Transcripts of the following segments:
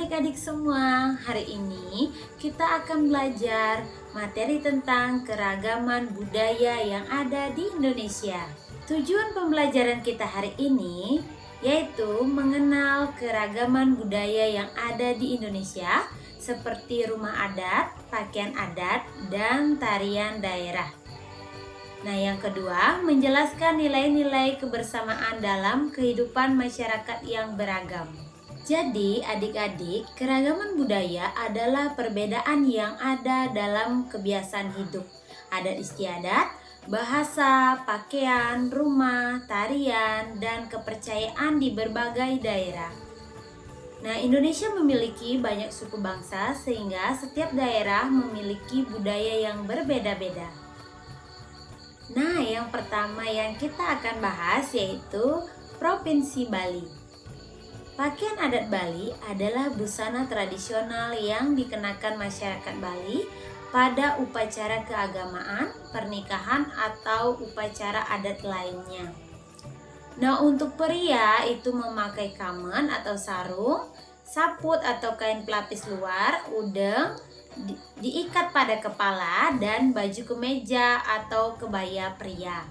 adik-adik semua, hari ini kita akan belajar materi tentang keragaman budaya yang ada di Indonesia. Tujuan pembelajaran kita hari ini yaitu mengenal keragaman budaya yang ada di Indonesia seperti rumah adat, pakaian adat, dan tarian daerah. Nah, yang kedua, menjelaskan nilai-nilai kebersamaan dalam kehidupan masyarakat yang beragam. Jadi, adik-adik, keragaman budaya adalah perbedaan yang ada dalam kebiasaan hidup, adat istiadat, bahasa, pakaian, rumah, tarian, dan kepercayaan di berbagai daerah. Nah, Indonesia memiliki banyak suku bangsa sehingga setiap daerah memiliki budaya yang berbeda-beda. Nah, yang pertama yang kita akan bahas yaitu Provinsi Bali. Pakaian adat Bali adalah busana tradisional yang dikenakan masyarakat Bali pada upacara keagamaan, pernikahan, atau upacara adat lainnya. Nah, untuk pria itu memakai kamen atau sarung, saput atau kain pelapis luar, udeng, diikat pada kepala, dan baju kemeja atau kebaya pria.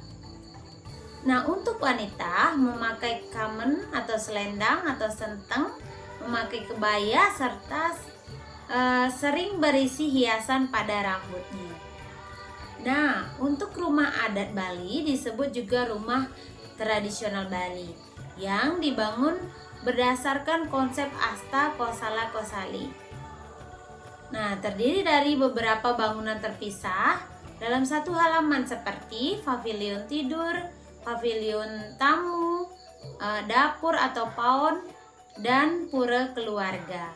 Nah, untuk wanita memakai kamen atau selendang atau senteng, memakai kebaya serta sering berisi hiasan pada rambutnya. Nah, untuk rumah adat Bali disebut juga rumah tradisional Bali yang dibangun berdasarkan konsep Asta Kosala Kosali. Nah, terdiri dari beberapa bangunan terpisah dalam satu halaman seperti pavilion tidur, pavilion tamu, dapur atau paon, dan pura keluarga.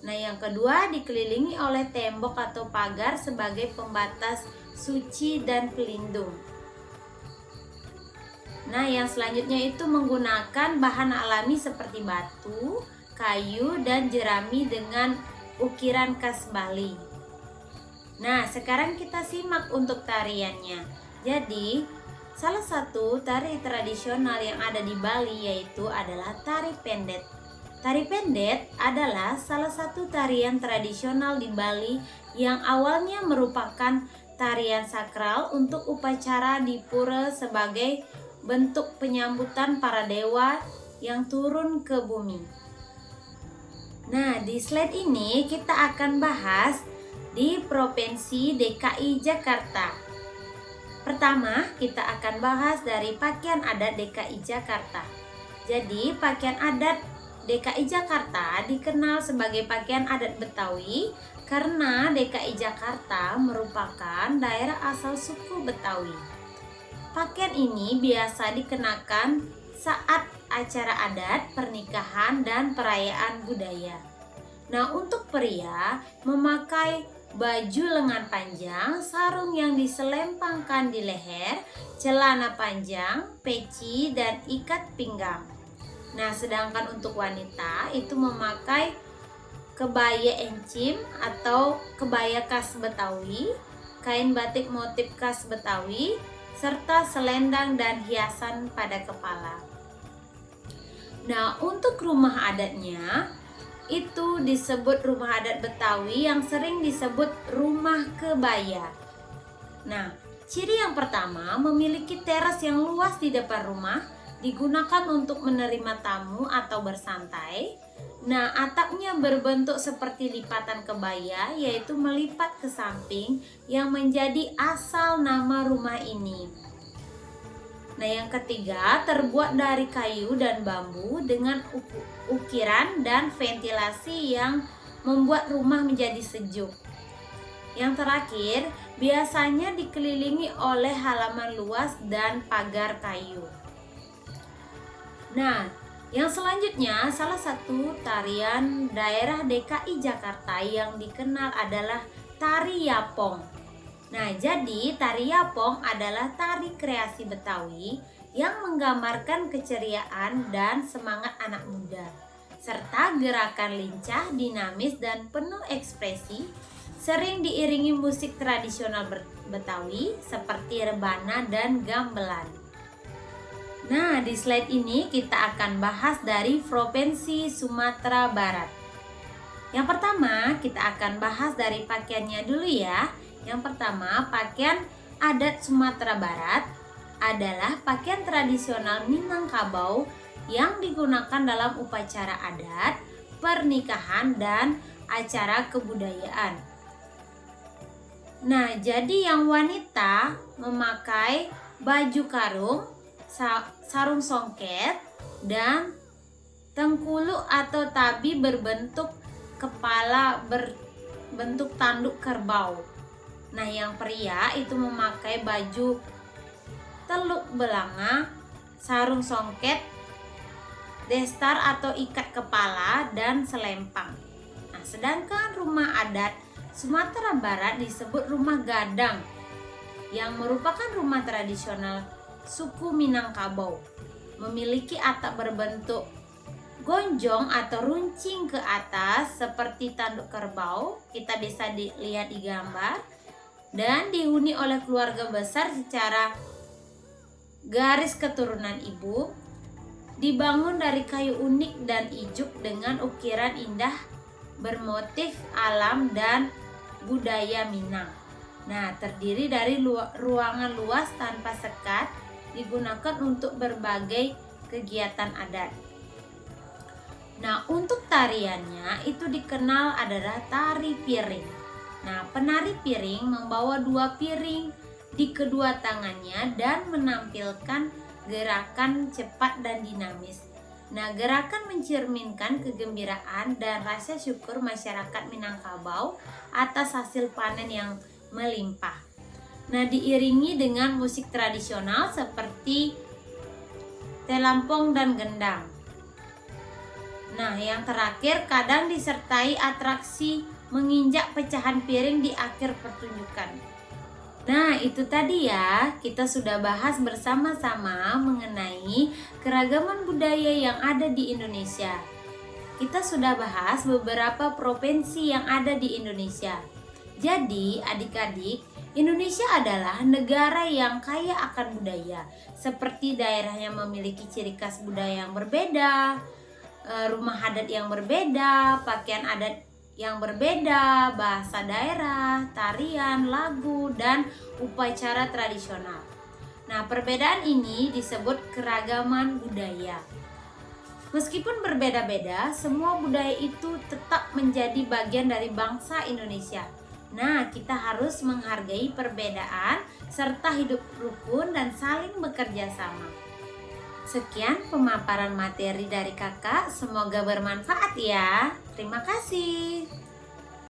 Nah, yang kedua dikelilingi oleh tembok atau pagar sebagai pembatas suci dan pelindung. Nah, yang selanjutnya itu menggunakan bahan alami seperti batu, kayu, dan jerami dengan ukiran khas Bali. Nah, sekarang kita simak untuk tariannya. Jadi, salah satu tari tradisional yang ada di Bali yaitu adalah tari pendet. Tari pendet adalah salah satu tarian tradisional di Bali yang awalnya merupakan tarian sakral untuk upacara di pura sebagai bentuk penyambutan para dewa yang turun ke bumi. Nah, di slide ini kita akan bahas di Provinsi DKI Jakarta. Pertama, kita akan bahas dari pakaian adat DKI Jakarta. Jadi, pakaian adat DKI Jakarta dikenal sebagai pakaian adat Betawi karena DKI Jakarta merupakan daerah asal suku Betawi. Pakaian ini biasa dikenakan saat acara adat, pernikahan, dan perayaan budaya. Nah, untuk pria memakai baju lengan panjang, sarung yang diselempangkan di leher, celana panjang, peci, dan ikat pinggang. Nah, sedangkan untuk wanita itu memakai kebaya encim atau kebaya khas Betawi, kain batik motif khas Betawi, serta selendang dan hiasan pada kepala. Nah, untuk rumah adatnya itu disebut rumah adat Betawi yang sering disebut rumah kebaya. Nah, ciri yang pertama memiliki teras yang luas di depan rumah, digunakan untuk menerima tamu atau bersantai. Nah, atapnya berbentuk seperti lipatan kebaya, yaitu melipat ke samping yang menjadi asal nama rumah ini. Nah, yang ketiga terbuat dari kayu dan bambu dengan ukiran dan ventilasi yang membuat rumah menjadi sejuk. Yang terakhir, biasanya dikelilingi oleh halaman luas dan pagar kayu. Nah, yang selanjutnya salah satu tarian daerah DKI Jakarta yang dikenal adalah tari Yapong. Nah, jadi tari Yapong adalah tari kreasi Betawi yang menggambarkan keceriaan dan semangat anak muda, serta gerakan lincah, dinamis, dan penuh ekspresi, sering diiringi musik tradisional Betawi seperti rebana dan gamelan. Nah, di slide ini kita akan bahas dari Provinsi Sumatera Barat. Yang pertama, kita akan bahas dari pakaiannya dulu ya. Yang pertama, pakaian adat Sumatera Barat adalah pakaian tradisional Minangkabau yang digunakan dalam upacara adat, pernikahan, dan acara kebudayaan. Nah, jadi yang wanita memakai baju karung, sarung songket, dan tengkulu atau tabi berbentuk kepala berbentuk tanduk kerbau. Nah, yang pria itu memakai baju teluk belanga, sarung songket, destar atau ikat kepala, dan selempang. Nah, sedangkan rumah adat Sumatera Barat disebut rumah gadang yang merupakan rumah tradisional suku Minangkabau. Memiliki atap berbentuk gonjong atau runcing ke atas seperti tanduk kerbau, kita bisa dilihat di gambar, dan dihuni oleh keluarga besar secara garis keturunan ibu. Dibangun dari kayu unik dan ijuk dengan ukiran indah bermotif alam dan budaya Minang. Nah, terdiri dari ruangan luas tanpa sekat, digunakan untuk berbagai kegiatan adat. Nah, untuk tariannya itu dikenal adalah tari piring. Nah, penari piring membawa 2 piring di kedua tangannya dan menampilkan gerakan cepat dan dinamis. Nah, gerakan mencerminkan kegembiraan dan rasa syukur masyarakat Minangkabau atas hasil panen yang melimpah. Nah, diiringi dengan musik tradisional seperti telampong dan gendang. Nah, yang terakhir kadang disertai atraksi menginjak pecahan piring di akhir pertunjukan. Nah, itu tadi ya, kita sudah bahas bersama-sama mengenai keragaman budaya yang ada di Indonesia. Kita sudah bahas beberapa provinsi yang ada di Indonesia. Jadi, adik-adik, Indonesia adalah negara yang kaya akan budaya, seperti daerah yang memiliki ciri khas budaya yang berbeda, rumah adat yang berbeda, pakaian adat yang berbeda, bahasa daerah, tarian, lagu, dan upacara tradisional. Nah, perbedaan ini disebut keragaman budaya. Meskipun berbeda-beda, semua budaya itu tetap menjadi bagian dari bangsa Indonesia. Nah, kita harus menghargai perbedaan serta hidup rukun dan saling bekerja sama. Sekian pemaparan materi dari kakak, semoga bermanfaat ya. Terima kasih.